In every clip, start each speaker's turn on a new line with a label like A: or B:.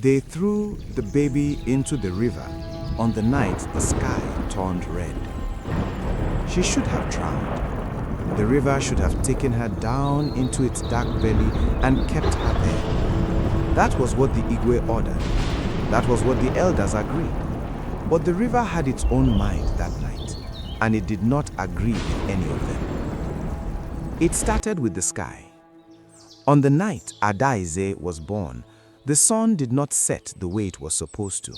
A: They threw the baby into the river on the night the sky turned red. She should have drowned. The river should have taken her down into its dark belly and kept her there. That was what the Igwe ordered. That was what the elders agreed. But the river had its own mind that night, and it did not agree with any of them. It started with the sky. On the night Adaize was born, the sun did not set the way it was supposed to.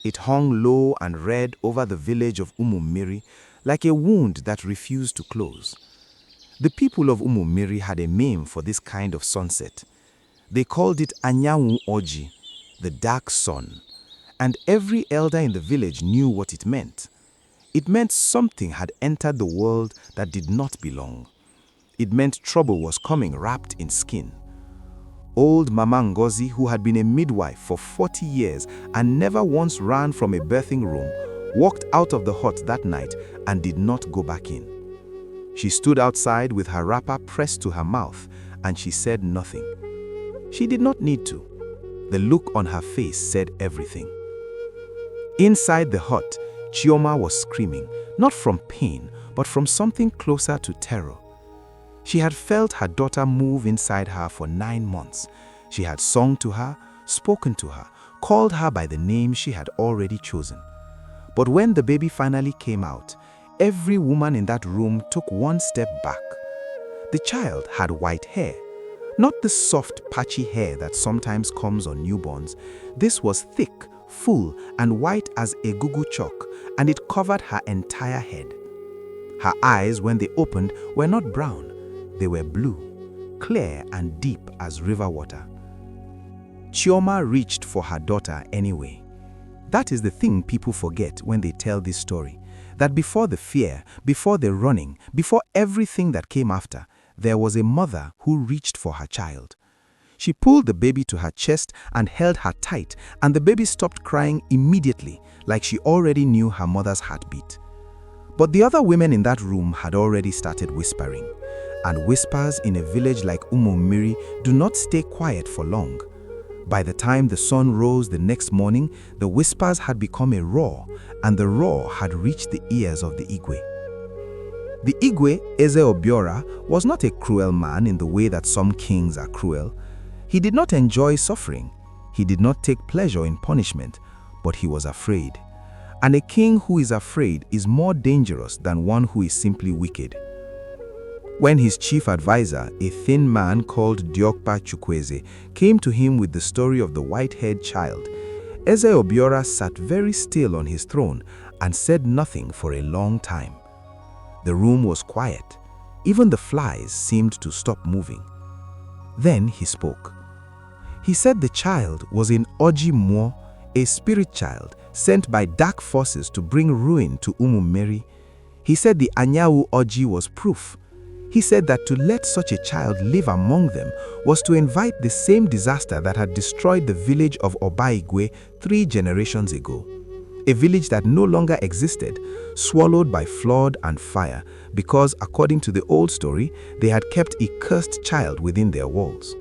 A: It hung low and red over the village of Ụmụ-Mmiri like a wound that refused to close. The people of Ụmụ-Mmiri had a name for this kind of sunset. They called it Anyanwụ Oji, the dark sun, and every elder in the village knew what it meant. It meant something had entered the world that did not belong. It meant trouble was coming wrapped in skin. Old Mama Ngozi, who had been a midwife for 40 years and never once ran from a birthing room, walked out of the hut that night and did not go back in. She stood outside with her wrapper pressed to her mouth, and she said nothing. She did not need to. The look on her face said everything. Inside the hut, Chioma was screaming, not from pain, but from something closer to terror. She had felt her daughter move inside her for 9 months. She had sung to her, spoken to her, called her by the name she had already chosen. But when the baby finally came out, every woman in that room took one step back. The child had white hair, not the soft, patchy hair that sometimes comes on newborns. This was thick, full, and white as egugu chalk, and it covered her entire head. Her eyes, when they opened, were not brown. They were blue, clear and deep as river water. Chioma reached for her daughter anyway. That is the thing people forget when they tell this story, that before the fear, before the running, before everything that came after, there was a mother who reached for her child. She pulled the baby to her chest and held her tight, and the baby stopped crying immediately, like she already knew her mother's heartbeat. But the other women in that room had already started whispering, and whispers in a village like Ụmụ-Mmiri do not stay quiet for long. By the time the sun rose the next morning, the whispers had become a roar, and the roar had reached the ears of the Igwe. The Igwe, Eze Obiora, was not a cruel man in the way that some kings are cruel. He did not enjoy suffering. He did not take pleasure in punishment, but he was afraid. And a king who is afraid is more dangerous than one who is simply wicked. When his chief advisor, a thin man called Diokpa Chukwueze, came to him with the story of the white-haired child, Eze Obiora sat very still on his throne and said nothing for a long time. The room was quiet. Even the flies seemed to stop moving. Then he spoke. He said the child was in Oji Muo, a spirit child sent by dark forces to bring ruin to Ụmụ-Mmiri. He said the Anyanwụ Oji was proof. He said that to let such a child live among them was to invite the same disaster that had destroyed the village of Obaigwe 3 generations ago. A village that no longer existed, swallowed by flood and fire because, according to the old story, they had kept a cursed child within their walls.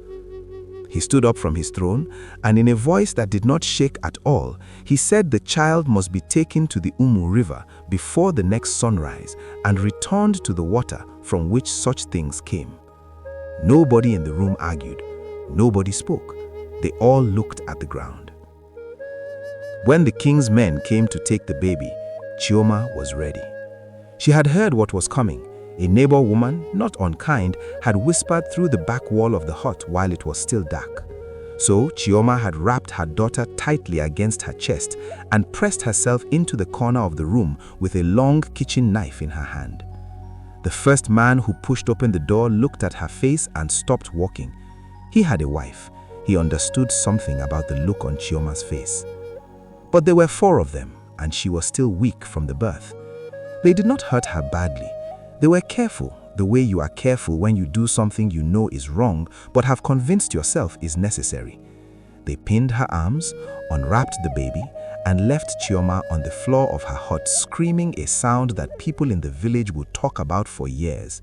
A: He stood up from his throne, and in a voice that did not shake at all, he said the child must be taken to the Ụmụ River before the next sunrise and returned to the water from which such things came. Nobody in the room argued. Nobody spoke. They all looked at the ground. When the king's men came to take the baby, Chioma was ready. She had heard what was coming. A neighbor woman, not unkind, had whispered through the back wall of the hut while it was still dark. So Chioma had wrapped her daughter tightly against her chest and pressed herself into the corner of the room with a long kitchen knife in her hand. The first man who pushed open the door looked at her face and stopped walking. He had a wife. He understood something about the look on Chioma's face. But there were 4 of them, and she was still weak from the birth. They did not hurt her badly. They were careful, the way you are careful when you do something you know is wrong but have convinced yourself is necessary. They pinned her arms, unwrapped the baby, and left Chioma on the floor of her hut screaming a sound that people in the village would talk about for years.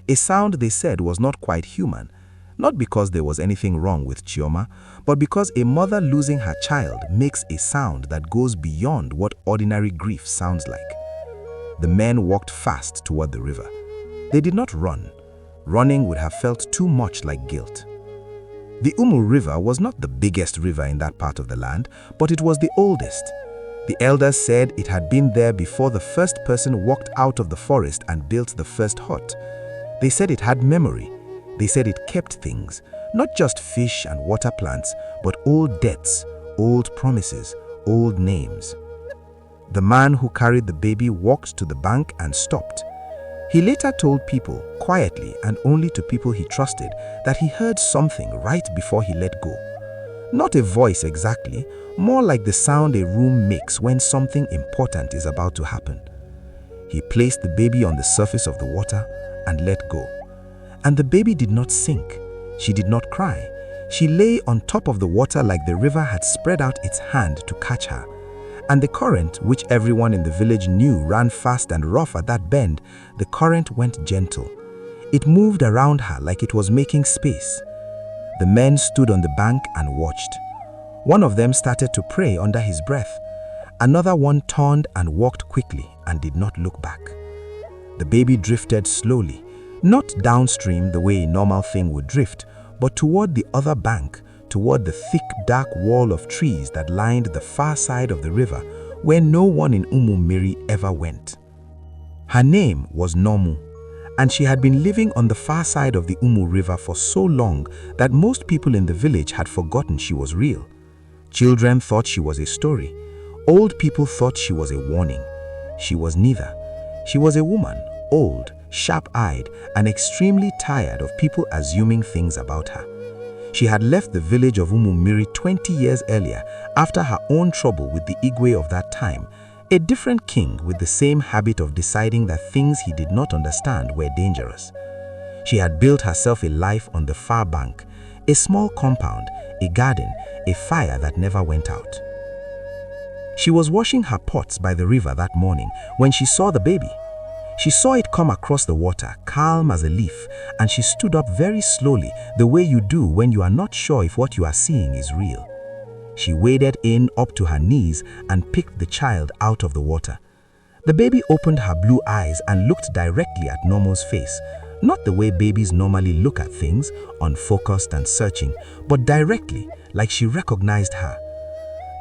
A: A sound they said was not quite human, not because there was anything wrong with Chioma, but because a mother losing her child makes a sound that goes beyond what ordinary grief sounds like. The men walked fast toward the river. They did not run. Running would have felt too much like guilt. The Ụmụ River was not the biggest river in that part of the land, but it was the oldest. The elders said it had been there before the first person walked out of the forest and built the first hut. They said it had memory. They said it kept things, not just fish and water plants, but old debts, old promises, old names. The man who carried the baby walked to the bank and stopped. He later told people, quietly and only to people he trusted, that he heard something right before he let go. Not a voice exactly, more like the sound a room makes when something important is about to happen. He placed the baby on the surface of the water and let go. And the baby did not sink. She did not cry. She lay on top of the water like the river had spread out its hand to catch her. And the current, which everyone in the village knew ran fast and rough at that bend, the current went gentle. It moved around her like it was making space. The men stood on the bank and watched. One of them started to pray under his breath. Another one turned and walked quickly and did not look back. The baby drifted slowly, not downstream the way a normal thing would drift, but toward the other bank, toward the thick, dark wall of trees that lined the far side of the river, where no one in Ụmụ-Mmiri ever went. Her name was Nnọmụ, and she had been living on the far side of the Ụmụ River for so long that most people in the village had forgotten she was real. Children thought she was a story. Old people thought she was a warning. She was neither. She was a woman, old, sharp-eyed, and extremely tired of people assuming things about her. She had left the village of Ụmụ-Mmiri 20 years earlier after her own trouble with the Igwe of that time, a different king with the same habit of deciding that things he did not understand were dangerous. She had built herself a life on the far bank, a small compound, a garden, a fire that never went out. She was washing her pots by the river that morning when she saw the baby. She saw it come across the water, calm as a leaf, and she stood up very slowly, the way you do when you are not sure if what you are seeing is real. She waded in up to her knees and picked the child out of the water. The baby opened her blue eyes and looked directly at Nnọmụ's face, not the way babies normally look at things, unfocused and searching, but directly, like she recognized her.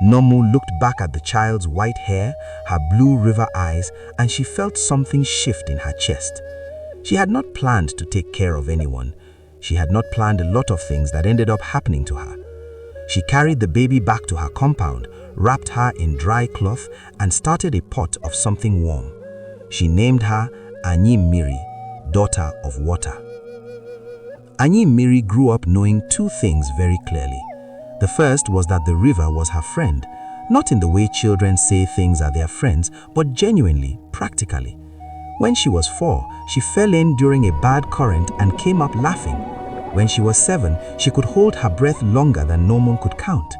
A: Nnọmụ looked back at the child's white hair, her blue river eyes, and she felt something shift in her chest. She had not planned to take care of anyone. She had not planned a lot of things that ended up happening to her. She carried the baby back to her compound, wrapped her in dry cloth, and started a pot of something warm. She named her Anyi-Mmiri, daughter of water. Anyi-Mmiri grew up knowing two things very clearly. The first was that the river was her friend, not in the way children say things are their friends, but genuinely, practically. When she was 4, she fell in during a bad current and came up laughing. When she was 7, she could hold her breath longer than Nnọmụ could count.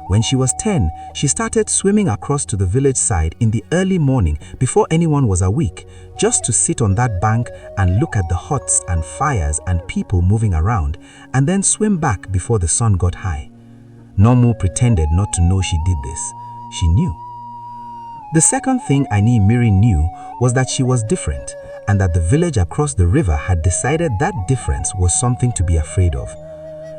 A: When she was 10, she started swimming across to the village side in the early morning before anyone was awake, just to sit on that bank and look at the huts and fires and people moving around, and then swim back before the sun got high. Nnọmụ pretended not to know she did this. She knew. The second thing Anyi-Mmiri knew was that she was different, and that the village across the river had decided that difference was something to be afraid of.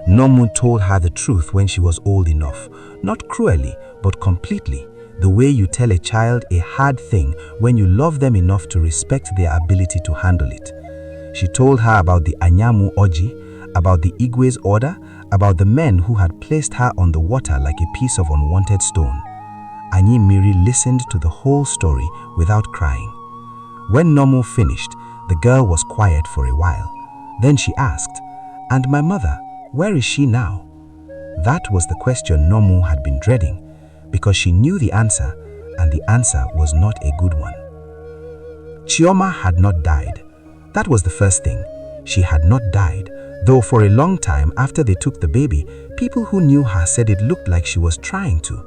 A: Nnọmụ told her the truth when she was old enough, not cruelly, but completely, the way you tell a child a hard thing when you love them enough to respect their ability to handle it. She told her about the Anyamu Oji, about the Igwe's order, about the men who had placed her on the water like a piece of unwanted stone. Anyi-Mmiri listened to the whole story without crying. When Nnọmụ finished, the girl was quiet for a while. Then she asked, "And my mother, where is she now?" That was the question Nnọmụ had been dreading, because she knew the answer, and the answer was not a good one. Chioma had not died. That was the first thing. She had not died, though for a long time after they took the baby, people who knew her said it looked like she was trying to.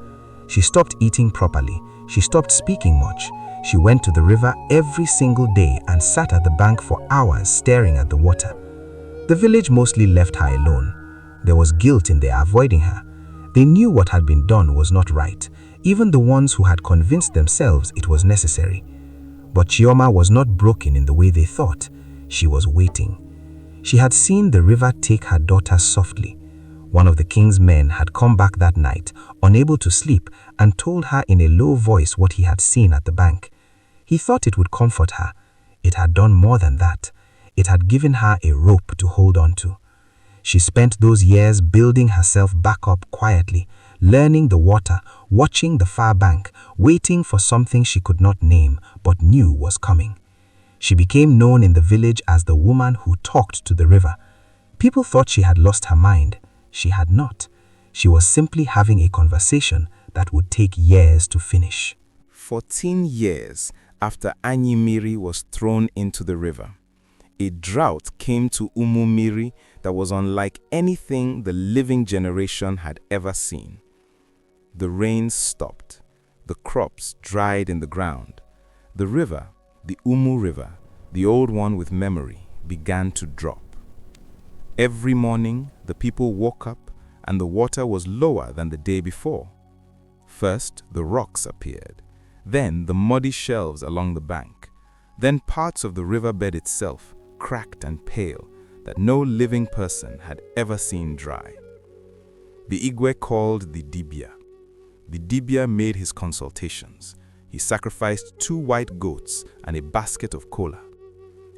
A: She stopped eating properly. She stopped speaking much. She went to the river every single day and sat at the bank for hours staring at the water.
B: The village mostly left her alone. There was guilt in their avoiding her. They knew what had been done was not right, even the ones who had convinced themselves it was necessary. But Chioma was not broken in the way they thought. She was waiting. She had seen the river take her daughter softly. One of the king's men had come back that night, unable to sleep, and told her in a low voice what he had seen at the bank. He thought it would comfort her. It had done more than that. It had given her a rope to hold on to. She spent those years building herself back up quietly, learning the water, watching the far bank, waiting for something she could not name but knew was coming. She became known in the village as the woman who talked to the river. People thought she had lost her mind. She had not. She was simply having a conversation that would take years to finish.
A: 14 years after Anyi-Mmiri was thrown into the river, a drought came to Ụmụ-Mmiri that was unlike anything the living generation had ever seen. The rains stopped. The crops dried in the ground. The river, the Ụmụ River, the old one with memory, began to drop. Every morning, the people woke up and the water was lower than the day before. First, the rocks appeared, then the muddy shelves along the bank, then parts of the riverbed itself, cracked and pale, that no living person had ever seen dry. The Igwe called the Dibia. The Dibia made his consultations. He sacrificed 2 white goats and a basket of kola.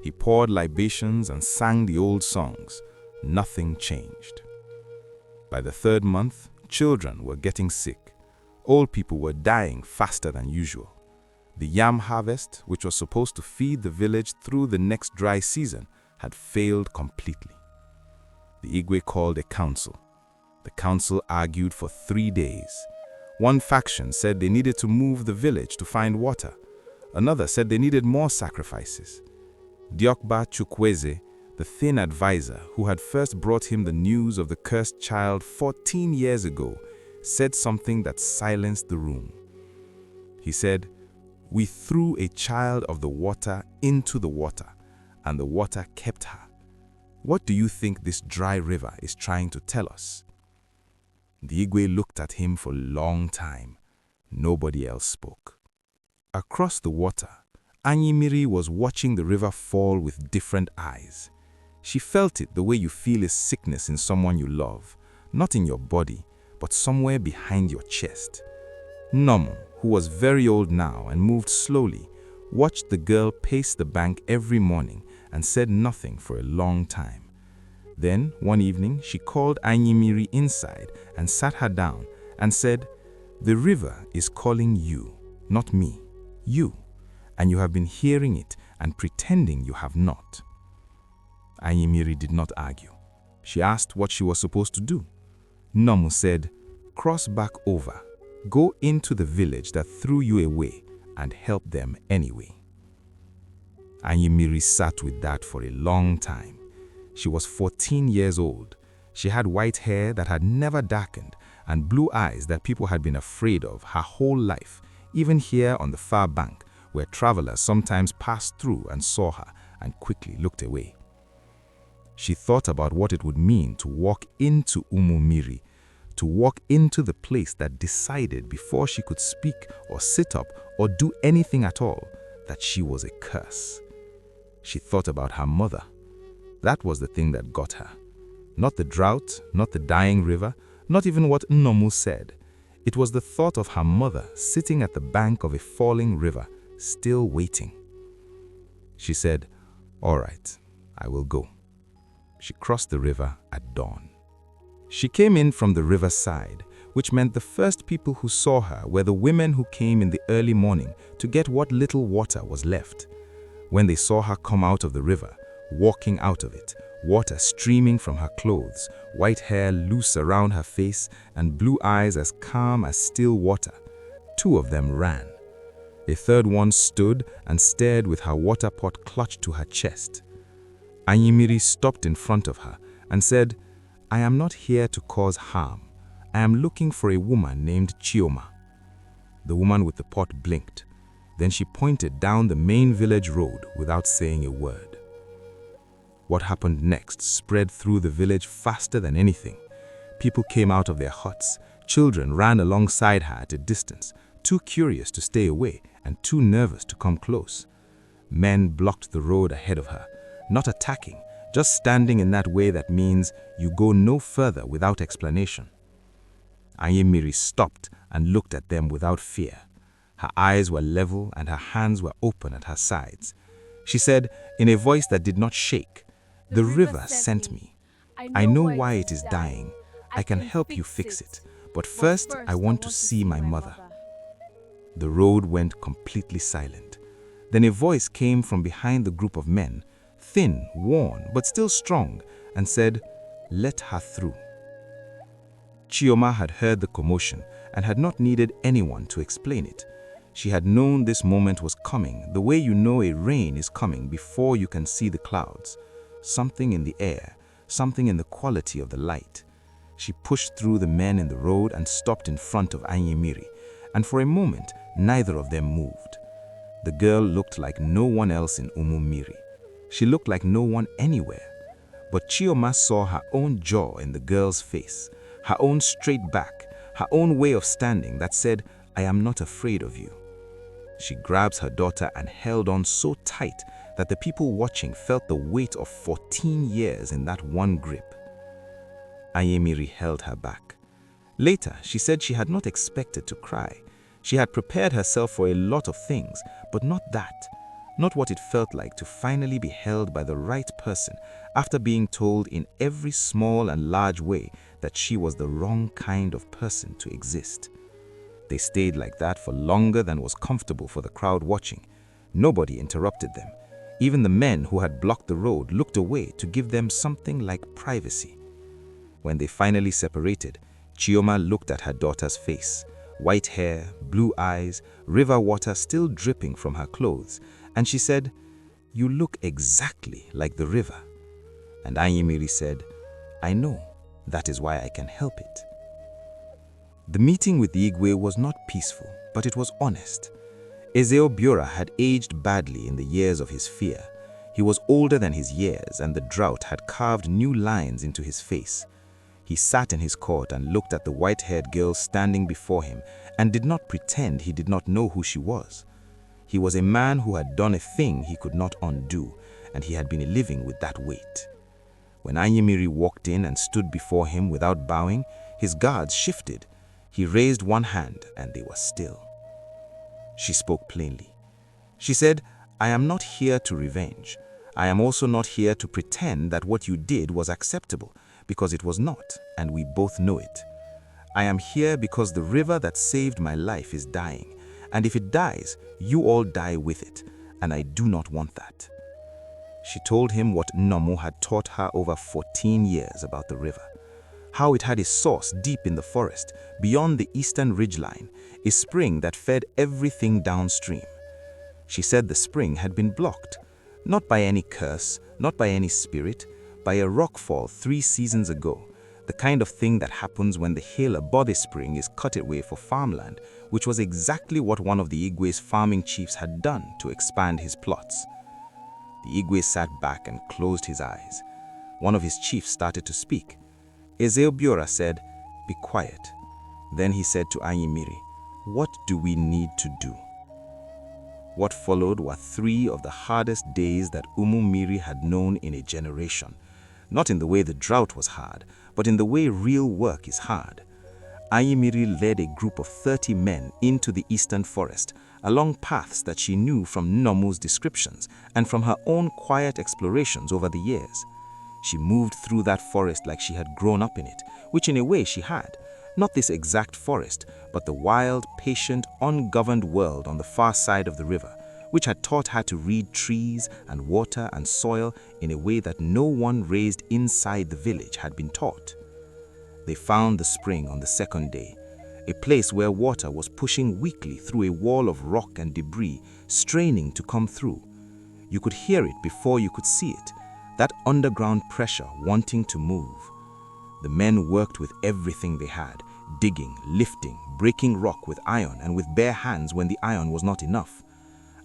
A: He poured libations and sang the old songs. Nothing changed. By the 3rd month, children were getting sick. Old people were dying faster than usual. The yam harvest, which was supposed to feed the village through the next dry season, had failed completely. The Igwe called a council. The council argued for 3 days. One faction said they needed to move the village to find water. Another said they needed more sacrifices. Diokba Chukwueze, the thin advisor who had first brought him the news of the cursed child 14 years ago, said something that silenced the room. He said, "We threw a child of the water into the water, and the water kept her. What do you think this dry river is trying to tell us?" The Igwe looked at him for a long time. Nobody else spoke. Across the water, Anyi-Mmiri was watching the river fall with different eyes. She felt it the way you feel a sickness in someone you love, not in your body, but somewhere behind your chest. Nnọmụ, who was very old now and moved slowly, watched the girl pace the bank every morning and said nothing for a long time. Then, one evening, she called Anyi-Mmiri inside and sat her down and said, "The river is calling you, not me, you, and you have been hearing it and pretending you have not." Anyi-Mmiri did not argue. She asked what she was supposed to do. Nnọmụ said, "Cross back over. Go into the village that threw you away and help them anyway." Anyi-Mmiri sat with that for a long time. She was 14 years old. She had white hair that had never darkened and blue eyes that people had been afraid of her whole life, even here on the far bank, where travelers sometimes passed through and saw her and quickly looked away. She thought about what it would mean to walk into Ụmụ-Mmiri, to walk into the place that decided before she could speak or sit up or do anything at all that she was a curse. She thought about her mother. That was the thing that got her. Not the drought, not the dying river, not even what Nnọmụ said. It was the thought of her mother sitting at the bank of a falling river, still waiting. She said, "All right, I will go." She crossed the river at dawn. She came in from the riverside, which meant the first people who saw her were the women who came in the early morning to get what little water was left. When they saw her come out of the river, walking out of it, water streaming from her clothes, white hair loose around her face, and blue eyes as calm as still water, 2 of them ran. A 3rd one stood and stared with her water pot clutched to her chest. Anyi-Mmiri stopped in front of her and said, "I am not here to cause harm. I am looking for a woman named Chioma." The woman with the pot blinked. Then she pointed down the main village road without saying a word. What happened next spread through the village faster than anything. People came out of their huts. Children ran alongside her at a distance, too curious to stay away and too nervous to come close. Men blocked the road ahead of her, not attacking, just standing in that way that means you go no further without explanation. Anyi-Mmiri stopped and looked at them without fear. Her eyes were level and her hands were open at her sides. She said, in a voice that did not shake, "The river sent me. I know why it is dying. I can help you fix it. But first, I want to see my mother." The road went completely silent. Then a voice came from behind the group of men, thin, worn, but still strong, and said, "Let her through." Chioma had heard the commotion and had not needed anyone to explain it. She had known this moment was coming, the way you know a rain is coming before you can see the clouds. Something in the air, something in the quality of the light. She pushed through the men in the road and stopped in front of Anyi-Mmiri, and for a moment, neither of them moved. The girl looked like no one else in Ụmụ-Mmiri. She looked like no one anywhere. But Chioma saw her own jaw in the girl's face, her own straight back, her own way of standing that said, "I am not afraid of you." She grabs her daughter and held on so tight that the people watching felt the weight of 14 years in that one grip. Anyi-Mmiri held her back. Later, she said she had not expected to cry. She had prepared herself for a lot of things, but not that. Not what it felt like to finally be held by the right person after being told in every small and large way that she was the wrong kind of person to exist. They stayed like that for longer than was comfortable for the crowd watching. Nobody interrupted them. Even the men who had blocked the road looked away to give them something like privacy. When they finally separated, Chioma looked at her daughter's face. White hair, blue eyes, river water still dripping from her clothes, and she said, "You look exactly like the river." And Anyi-Mmiri said, "I know, that is why I can help it." The meeting with the Igwe was not peaceful, but it was honest. Eze Biora had aged badly in the years of his fear. He was older than his years, and the drought had carved new lines into his face. He sat in his court and looked at the white-haired girl standing before him and did not pretend he did not know who she was. He was a man who had done a thing he could not undo, and he had been living with that weight. When Anyi-Mmiri walked in and stood before him without bowing, his guards shifted. He raised one hand and they were still. She spoke plainly. She said, "I am not here to revenge. I am also not here to pretend that what you did was acceptable, because it was not, and we both know it. I am here because the river that saved my life is dying, and if it dies, you all die with it, and I do not want that." She told him what Nnọmụ had taught her over 14 years about the river. How it had a source deep in the forest, beyond the eastern ridgeline, a spring that fed everything downstream. She said the spring had been blocked, not by any curse, not by any spirit, by a rockfall 3 seasons ago, the kind of thing that happens when the hill above a spring is cut away for farmland, which was exactly what one of the Igwe's farming chiefs had done to expand his plots. The Igwe sat back and closed his eyes. One of his chiefs started to speak. Eze Biora said, "Be quiet." Then he said to Anyi-Mmiri, "What do we need to do?" What followed were 3 of the hardest days that Ụmụ-Mmiri had known in a generation. Not in the way the drought was hard, but in the way real work is hard. Anyi-Mmiri led a group of 30 men into the eastern forest, along paths that she knew from Nnọmụ's descriptions and from her own quiet explorations over the years. She moved through that forest like she had grown up in it, which in a way she had. Not this exact forest, but the wild, patient, ungoverned world on the far side of the river, which had taught her to read trees and water and soil in a way that no one raised inside the village had been taught. They found the spring on the 2nd day, a place where water was pushing weakly through a wall of rock and debris, straining to come through. You could hear it before you could see it, that underground pressure wanting to move. The men worked with everything they had, digging, lifting, breaking rock with iron and with bare hands when the iron was not enough.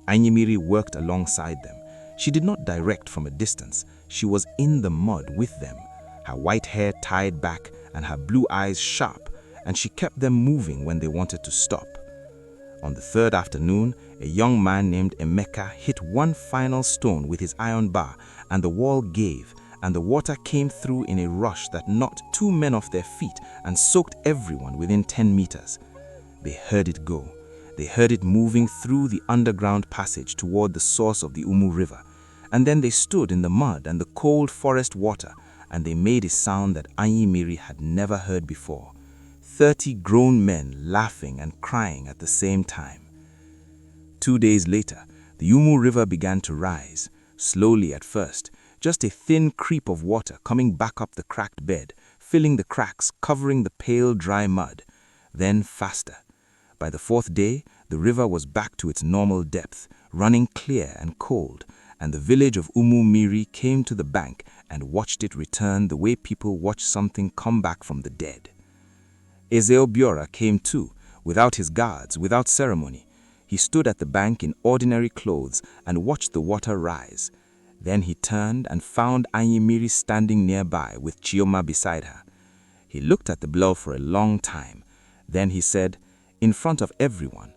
A: Anyi-Mmiri worked alongside them. She did not direct from a distance. She was in the mud with them, her white hair tied back and her blue eyes sharp, and she kept them moving when they wanted to stop. On the third afternoon, a young man named Emeka hit one final stone with his iron bar, and the wall gave, and the water came through in a rush that knocked 2 men off their feet and soaked everyone within 10 meters. They heard it go. They heard it moving through the underground passage toward the source of the Ụmụ River, and then they stood in the mud and the cold forest water, and they made a sound that Anyi-Mmiri had never heard before. 30 grown men laughing and crying at the same time. 2 days later, the Ụmụ River began to rise, slowly at first, just a thin creep of water coming back up the cracked bed, filling the cracks, covering the pale, dry mud. Then faster. By the 4th day, the river was back to its normal depth, running clear and cold, and the village of Ụmụ-Mmiri came to the bank and watched it return the way people watch something come back from the dead. Exile came too, without his guards, without ceremony. He stood at the bank in ordinary clothes and watched the water rise. Then he turned and found Anyi-Mmiri standing nearby with Chioma beside her. He looked at the blow for a long time. Then he said, in front of everyone,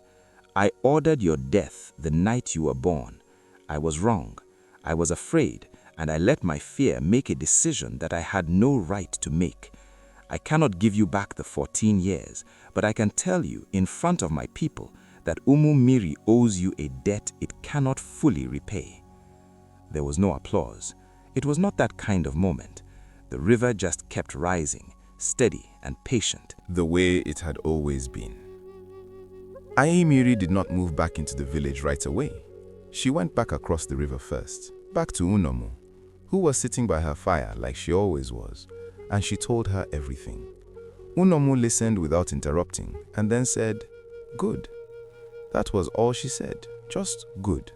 A: "I ordered your death the night you were born. I was wrong. I was afraid, and I let my fear make a decision that I had no right to make. I cannot give you back the 14 years, but I can tell you in front of my people that Ụmụ-Mmiri owes you a debt it cannot fully repay." There was no applause. It was not that kind of moment. The river just kept rising, steady and patient,
C: the way it had always been. Anyi-Mmiri did not move back into the village right away. She went back across the river first, back to Nnọmụ, who was sitting by her fire like she always was, and she told her everything. Nnọmụ listened without interrupting and then said, "Good." That was all she said, just good.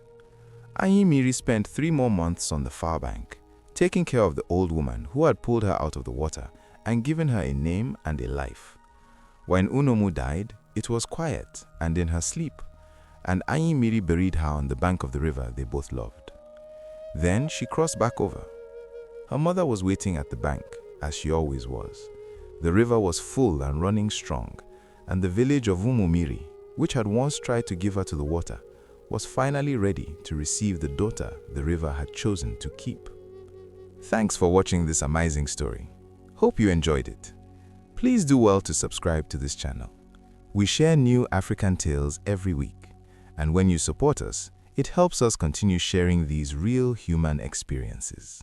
C: Anyi-Mmiri spent 3 more months on the far bank, taking care of the old woman who had pulled her out of the water and given her a name and a life. When Nnọmụ died, it was quiet and in her sleep, and Anyi-Mmiri buried her on the bank of the river they both loved. Then she crossed back over. Her mother was waiting at the bank, as she always was. The river was full and running strong, and the village of Ụmụ-Mmiri, which had once tried to give her to the water, was finally ready to receive the daughter the river had chosen to keep. Thanks for watching this amazing story. Hope you enjoyed it. Please do well to subscribe to this channel. We share new African tales every week, and when you support us, it helps us continue sharing these real human experiences.